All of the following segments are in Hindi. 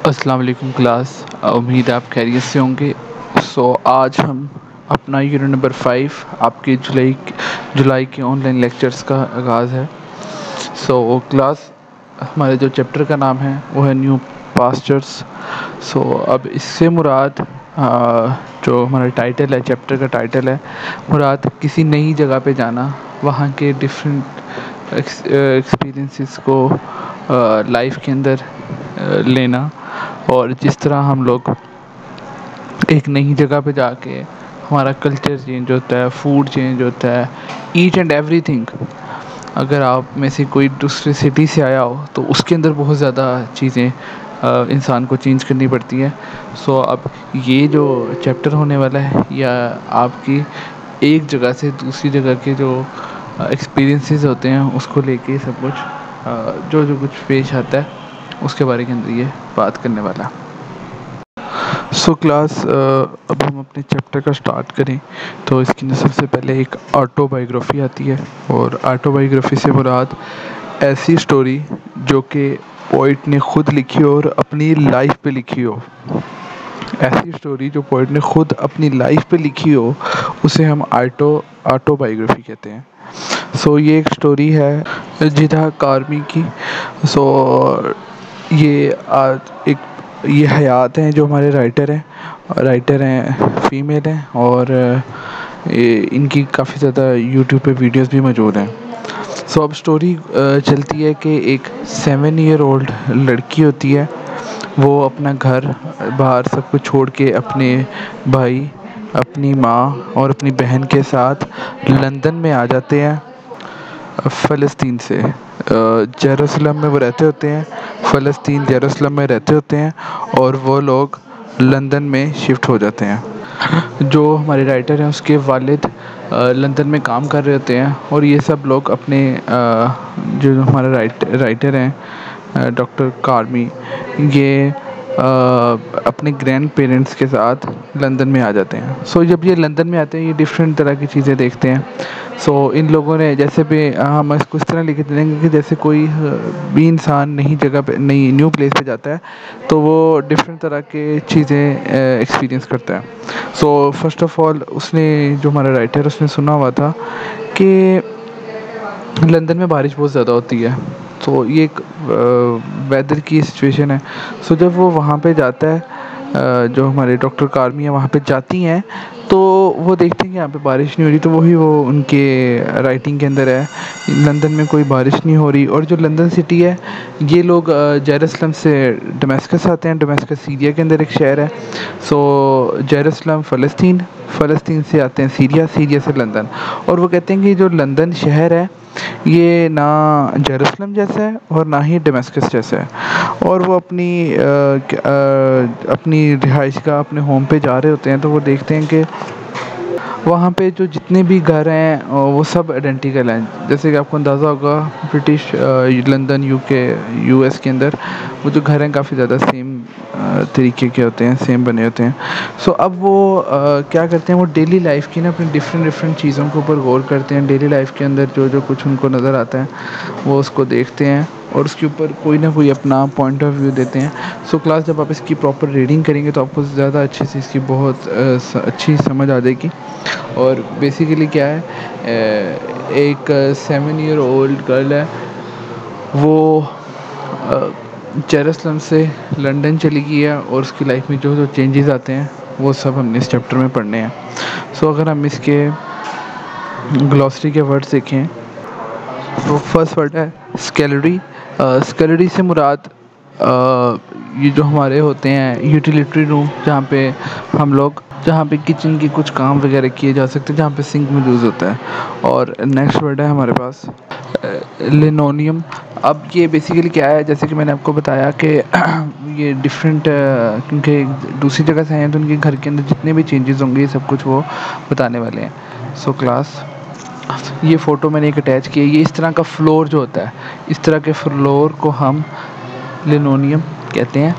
अस्सलाम वालेकुम क्लास। उम्मीद आप खैरियत से होंगे। आज हम अपना यूनिट नंबर 5 आपके जुलाई के ऑनलाइन लेक्चर्स का आगाज़ है। क्लास हमारे जो चैप्टर का नाम है वो है न्यू पास्चर्स। अब इससे मुराद जो हमारा टाइटल है, चैप्टर का टाइटल है, मुराद किसी नई जगह पे जाना, वहाँ के डिफरेंट एक्सपीरियंसेस को लाइफ के अंदर लेना, और जिस तरह हम लोग एक नई जगह पे जाके हमारा कल्चर चेंज होता है, फूड चेंज होता है, ईच एंड एवरीथिंग। अगर आप में से कोई दूसरे सिटी से आया हो तो उसके अंदर बहुत ज़्यादा चीज़ें इंसान को चेंज करनी पड़ती हैं। अब ये जो चैप्टर होने वाला है, या आपकी एक जगह से दूसरी जगह के जो एक्सपीरियंसेस होते हैं उसको लेके सब कुछ जो कुछ पेश आता है उसके बारे के अंदर ये बात करने वाला है। क्लास अब हम अपने चैप्टर का स्टार्ट करें तो इसके अंदर सबसे पहले एक ऑटोबायोग्राफी आती है, और ऑटोबायोग्राफी से मुराद ऐसी स्टोरी जो कि पोइट ने खुद लिखी हो और अपनी लाइफ पे लिखी हो। ऐसी स्टोरी जो पोइट ने खुद अपनी लाइफ पे लिखी हो उसे हम ऑटोबायोग्राफी कहते हैं। ये एक स्टोरी है जिदा कार्मी की। ये हयात हैं जो हमारे राइटर हैं, फीमेल हैं, और इनकी काफ़ी ज़्यादा यूट्यूब पे वीडियोस भी मौजूद हैं। अब स्टोरी चलती है कि एक 7 ईयर ओल्ड लड़की होती है, वो अपना घर बाहर सब कुछ छोड़ के अपने भाई, अपनी माँ और अपनी बहन के साथ लंदन में आ जाते हैं फ़लस्तीन से। जेरूसलम में वो रहते होते हैं, फ़लस्तीन जेरूसलम में रहते होते हैं, और वो लोग लंदन में शिफ्ट हो जाते हैं। जो हमारे राइटर हैं उसके वालिद लंदन में काम कर रहे होते हैं, और ये सब लोग अपने जो हमारे राइटर हैं डॉक्टर कार्मी, ये अपने ग्रैंड पेरेंट्स के साथ लंदन में आ जाते हैं। जब ये लंदन में आते हैं ये डिफरेंट तरह की चीज़ें देखते हैं। इन लोगों ने जैसे भी हम इसको इस तरह लिख देंगे कि जैसे कोई भी इंसान नई जगह पे, नई न्यू प्लेस पे जाता है तो वो डिफरेंट तरह के चीज़ें एक्सपीरियंस करता है। फर्स्ट ऑफ ऑल उसने, जो हमारा राइटर, उसने सुना हुआ था कि लंदन में बारिश बहुत ज़्यादा होती है। ये एक वेदर की सिचुएशन है। जब वो वहाँ पे जाता है, जो हमारे डॉक्टर कार्मी है वहाँ पे जाती हैं, तो वो देखते हैं कि यहाँ पे बारिश नहीं हो रही। तो वही वो उनके राइटिंग के अंदर है, लंदन में कोई बारिश नहीं हो रही। और जो लंदन सिटी है, ये लोग जेरूसलम से दमिश्क आते हैं। दमिश्क सीरिया के अंदर एक शहर है। जेरूसलम फ़लस्तीन से आते हैं सीरिया, सीरिया से लंदन। और वो कहते हैं कि जो लंदन शहर है ये ना जेरूसलम जैसा है और ना ही दमिश्क जैसा है। और वो अपनी रिहाइश का, अपने होम पे जा रहे होते हैं, तो वो देखते हैं कि वहाँ पे जो जितने भी घर हैं वो सब आइडेंटिकल हैं। जैसे कि आपको अंदाज़ा होगा, ब्रिटिश लंदन, यूएस के अंदर वो जो घर हैं काफ़ी ज़्यादा सेम तरीके के होते हैं, सेम बने होते हैं। अब वो क्या करते हैं, वो डेली लाइफ की ना अपनी डिफरेंट चीज़ों के ऊपर गौर करते हैं। डेली लाइफ के अंदर जो कुछ उनको नज़र आता है वो उसको देखते हैं, और उसके ऊपर कोई ना कोई अपना पॉइंट ऑफ व्यू देते हैं। क्लास जब आप इसकी प्रॉपर रीडिंग करेंगे तो आपको ज़्यादा अच्छे से इसकी बहुत अच्छी समझ आ जाएगी। और बेसिकली क्या है, एक 7 ईयर ओल्ड गर्ल है, वो जेरूसलम से लंदन चली गई है, और उसकी लाइफ में जो चेंजेस आते हैं वो सब हमने इस चैप्टर में पढ़ने हैं। अगर हम इसके ग्लॉसरी के वर्ड्स देखें तो फर्स्ट वर्ड है स्केलरी। स्केलरी से मुराद ये जो हमारे होते हैं यूटिलिटी रूम, जहाँ पे किचन के कुछ काम वगैरह किए जा सकते हैं, जहाँ पे सिंक में यूज़ होता है। और नेक्स्ट वर्ड है हमारे पास लिनोनियम। अब ये बेसिकली क्या है, जैसे कि मैंने आपको बताया कि ये डिफरेंट, क्योंकि दूसरी जगह से आए हैं तो उनके घर के अंदर जितने भी चेंजेस होंगे ये सब कुछ वो बताने वाले हैं। क्लास ये फ़ोटो मैंने एक अटैच की है। ये इस तरह का फ्लोर जो होता है, इस तरह के फ्लोर को हम लिनोनियम कहते हैं।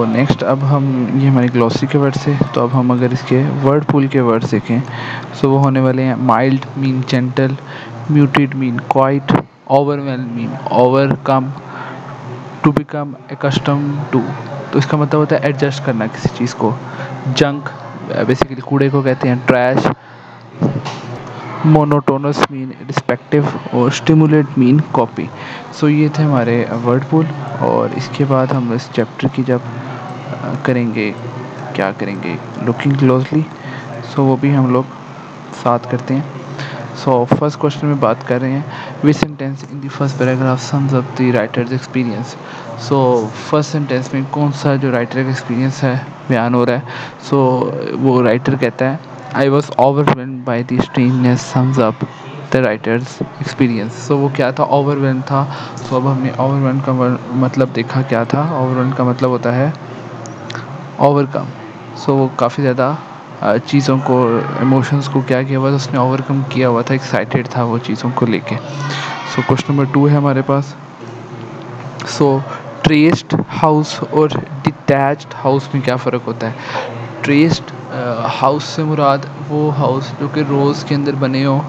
नेक्स्ट अब हम, ये हमारी ग्लॉसरी के वर्ड्स है, तो अब हम अगर इसके वर्ड पूल के वर्ड्स देखें वो होने वाले हैं mild mean gentle, muted mean quiet, overwhelm mean overcome, to become accustom to. तो इसका मतलब होता है एडजस्ट करना किसी चीज़ को। जंक बेसिकली कूड़े को कहते हैं ट्रैश। मोनोटोनस मीन रिस्पेक्टिव और स्टिमुलेट मीन कॉपी। सो ये थे हमारे वर्ड पूल। और इसके बाद हम इस चैप्टर की जब करेंगे, क्या करेंगे, लुकिंग क्लोजली, सो वो भी हम लोग साथ करते हैं। सो फर्स्ट क्वेश्चन में बात कर रहे हैं विच sentence in the first paragraph sums up the writer's experience. So first sentence में कौन सा जो राइटर का एक्सपीरियंस है बयान हो रहा है। सो वो राइटर कहता है I was overwhelmed by the strangeness sums up the writer's experience. So वो क्या था, ओवरवेल्म था। सो अब हमने ओवरवेल्म का मतलब देखा क्या था। ओवरवेल्म का मतलब होता है ओवरकम। सो वो काफ़ी ज़्यादा चीज़ों को, इमोशंस को क्या किया हुआ था, उसने ओवरकम किया हुआ था, एक्साइटेड था वो चीज़ों को लेके। सो क्वेश्चन नंबर 2 है हमारे पास। सो ट्रेस्ड हाउस और डिटैच्ड हाउस में क्या फ़र्क होता है। ट्रेस्ड हाउस से मुराद वो हाउस जो कि रोज़ के अंदर बने हो,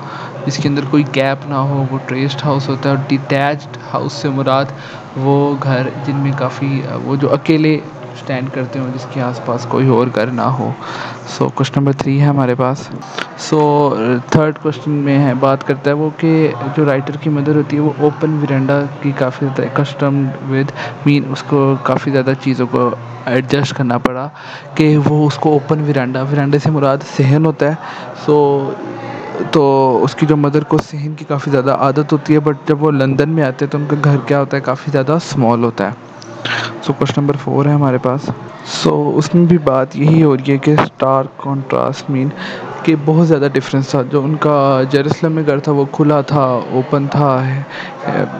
जिसके अंदर कोई गैप ना हो, वो ट्रेस्ड हाउस होता है। और डिटैच्ड हाउस से मुराद वो घर जिनमें काफ़ी वो जो अकेले स्टैंड करते हो, जिसके आसपास कोई और घर ना हो। सो क्वेश्चन नंबर 3 है हमारे पास। सो थर्ड क्वेश्चन में है बात करता है वो कि जो राइटर की मदर होती है वो ओपन विरांडा की काफ़ी ज़्यादा कस्टम्ड विद मीन, उसको काफ़ी ज़्यादा चीज़ों को एडजस्ट करना पड़ा कि वो उसको ओपन विरांडे से मुराद सहन होता है। सो तो उसकी जो मदर को सहन की काफ़ी ज़्यादा आदत होती है, बट जब वो लंदन में आते हैं तो उनका घर क्या होता है, काफ़ी ज़्यादा स्मॉल होता है। सो क्वेश्चन नंबर 4 है हमारे पास। सो उसमें भी बात यही हो रही है कि स्टार कॉन्ट्रास्ट मीन कि बहुत ज़्यादा डिफरेंस था। जो उनका जेरूसलम में घर था वो खुला था, ओपन था,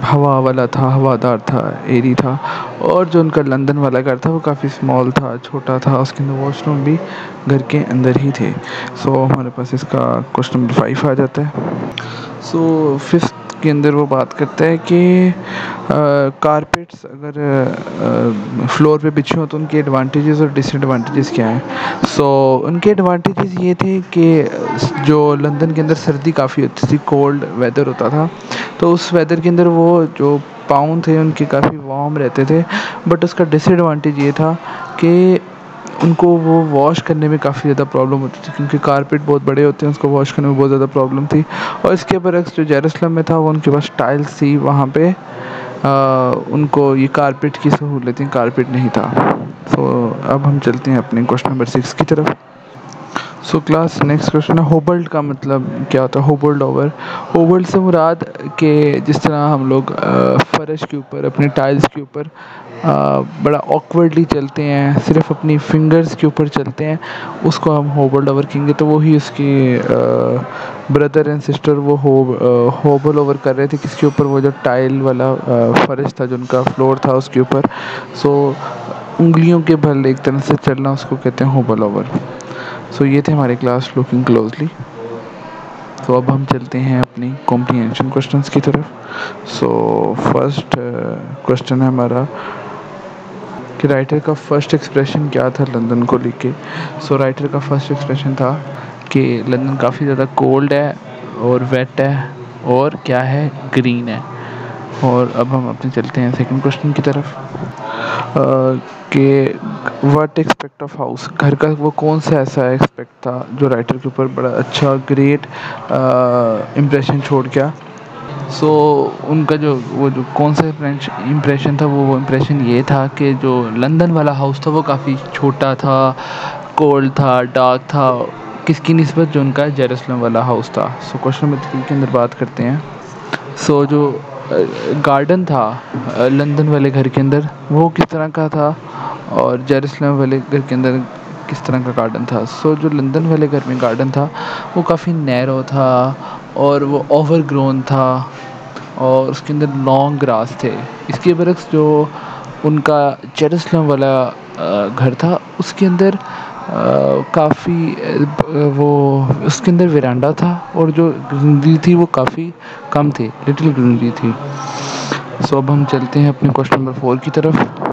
हवा वाला था, हवादार था, एरी था। और जो उनका लंदन वाला घर था वो काफ़ी स्मॉल था, छोटा था, उसके अंदर वॉशरूम भी घर के अंदर ही थे। सो हमारे पास इसका क्वेश्चन नंबर 5 आ जाता है। सो फिफ्थ के अंदर वो बात करता है कि कारपेट्स अगर फ्लोर पे बिछे हो तो उनके एडवांटेजेस और डिसएडवांटेजेस क्या हैं। सो उनके एडवांटेजेस ये थे कि जो लंदन के अंदर सर्दी काफ़ी होती थी, कोल्ड वेदर होता था, तो उस वेदर के अंदर वो जो पाँव थे उनके काफ़ी वार्म रहते थे। बट उसका डिसएडवांटेज ये था कि उनको वो वॉश करने में काफ़ी ज़्यादा प्रॉब्लम होती थी, क्योंकि कारपेट बहुत बड़े होते हैं, उसको वॉश करने में बहुत ज़्यादा प्रॉब्लम थी। और इसके बरक्स जो जेरूसलम में था वो उनके पास टाइल्स थी, वहाँ पे उनको ये कारपेट की सहूलत थी, कारपेट नहीं था। सो अब हम चलते हैं अपने क्वेश्चन नंबर 6 की तरफ। सो क्लास नेक्स्ट क्वेश्चन है होबल्ड का मतलब क्या होता है। होबल्ड ओवर, होबल्ड से मुराद के जिस तरह हम लोग फर्श के ऊपर, अपने टाइल्स के ऊपर बड़ा ऑकवर्डली चलते हैं, सिर्फ अपनी फिंगर्स के ऊपर चलते हैं, उसको हम होबल्ड ओवर कहेंगे। तो वही उसके ब्रदर एंड सिस्टर वो होबल ओवर कर रहे थे किसके ऊपर, वो जो टाइल वाला फर्श था, जो उनका फ्लोर था उसके ऊपर। सो उंगलियों के बल एक तरह से चलना, उसको कहते हैं होबल ओवर। सो ये थे हमारे क्लास लुकिंग क्लोजली। तो अब हम चलते हैं अपनी कॉम्प्रीहेंशन क्वेश्चंस की तरफ। सो फर्स्ट क्वेश्चन है हमारा कि राइटर का फर्स्ट एक्सप्रेशन क्या था लंदन को लेके। सो राइटर का फर्स्ट एक्सप्रेशन था कि लंदन काफ़ी ज़्यादा कोल्ड है और वेट है और क्या है, ग्रीन है। और अब हम अपने चलते हैं सेकंड क्वेश्चन की तरफ कि व्हाट एक्सपेक्ट ऑफ हाउस, घर का वो कौन सा ऐसा एक्सपेक्ट था जो राइटर के ऊपर बड़ा अच्छा ग्रेट इम्प्रेशन छोड़ गया। सो उनका जो कौन सा इम्प्रेशन था, वो इम्प्रेशन ये था कि जो लंदन वाला हाउस था वो काफ़ी छोटा था, कोल्ड था, डार्क था, किसकी निस्बत, जो उनका जेरूसलम वाला हाउस था। सो क्वेश्चन नंबर 3 के अंदर बात करते हैं। सो जो गार्डन था लंदन वाले घर के अंदर वो किस तरह का था, और जेरूसलम वाले घर के अंदर किस तरह का गार्डन था। सो जो लंदन वाले घर में गार्डन था वो काफ़ी नैरो था और वो ओवरग्रोन था और उसके अंदर लॉन्ग ग्रास थे। इसके बरक्स जो उनका जेरूसलम वाला घर था उसके अंदर काफ़ी वो उसके अंदर वेरांडा था और जो ग्रीनरी थी वो काफ़ी कम थी, लिटिल ग्रीनरी थी। सो अब हम चलते हैं अपने क्वेश्चन नंबर 4 की तरफ।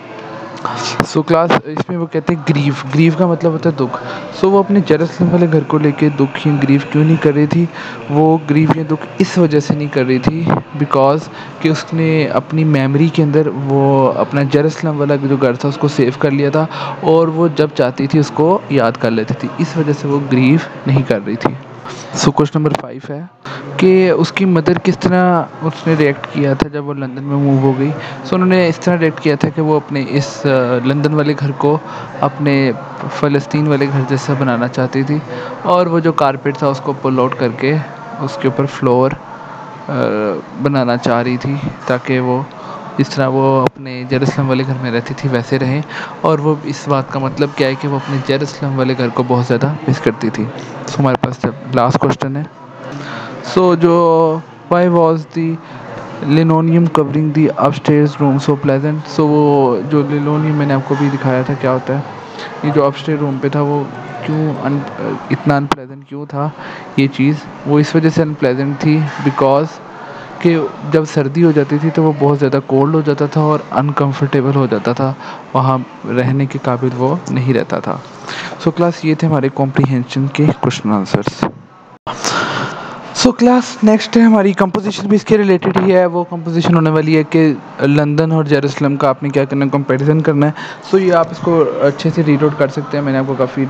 सो क्लास इसमें वो कहते हैं ग्रीव का मतलब होता है दुख। सो वो अपने जेरूसलम वाले घर को लेके दुख या ग्रीव क्यों नहीं कर रही थी? वो ग्रीव या दुख इस वजह से नहीं कर रही थी बिकॉज़ कि उसने अपनी मेमोरी के अंदर वो अपना जेरूसलम वाला जो घर था उसको सेव कर लिया था, और वो जब चाहती थी उसको याद कर लेती थी, इस वजह से वो ग्रीव नहीं कर रही थी। सो क्वेश्चन नंबर 5 है कि उसकी मदर किस तरह उसने रिएक्ट किया था जब वो लंदन में मूव हो गई। सो उन्होंने इस तरह रिएक्ट किया था कि वो अपने इस लंदन वाले घर को अपने फ़लस्तीन वाले घर जैसा बनाना चाहती थी, और वो जो कारपेट था उसको पुल आउट करके उसके ऊपर फ्लोर बनाना चाह रही थी, ताकि वो जिस तरह वो अपने जेरूसलम वाले घर में रहती थी वैसे रहें। और वो इस बात का मतलब क्या है कि वो अपने जेरूसलम वाले घर को बहुत ज़्यादा मिस करती थी। सो हमारे पास जब लास्ट क्वेश्चन है, सो जो why was the linoleum covering the upstairs room so pleasant. So वो जो लिनोनियम मैंने आपको भी दिखाया था क्या होता है, ये जो अपस्टेयर रूम पे था वो क्यों इतना अनप्लेजेंट क्यों था ये चीज़? वो इस वजह से अनप्लेजेंट थी बिकॉज़ कि जब सर्दी हो जाती थी तो वो बहुत ज़्यादा कोल्ड हो जाता था और अनकंफर्टेबल हो जाता था, वहाँ रहने के काबिल वो नहीं रहता था। सो क्लास ये थे हमारे कॉम्प्रीहेंशन के question answers. So class next है हमारी कंपोजिशन भी इसके रिलेटेड ही है। वो कंपोजिशन होने वाली है कि लंदन और जेरूसलम का आपने क्या करना है, कंपैरिजन करना है। सो ये आप इसको अच्छे से रीड आउट कर सकते हैं, मैंने आपको काफ़ी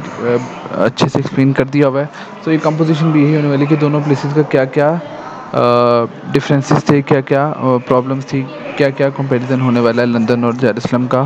अच्छे से एक्सप्लेन कर दिया हुआ है। सो ये कंपोजिशन भी यही होने वाली है कि दोनों प्लेसेस का क्या क्या डिफरेंसेस थे, क्या क्या प्रॉब्लम्स थी, क्या क्या कंपैरिजन होने वाला है लंदन और जेरूसलम का।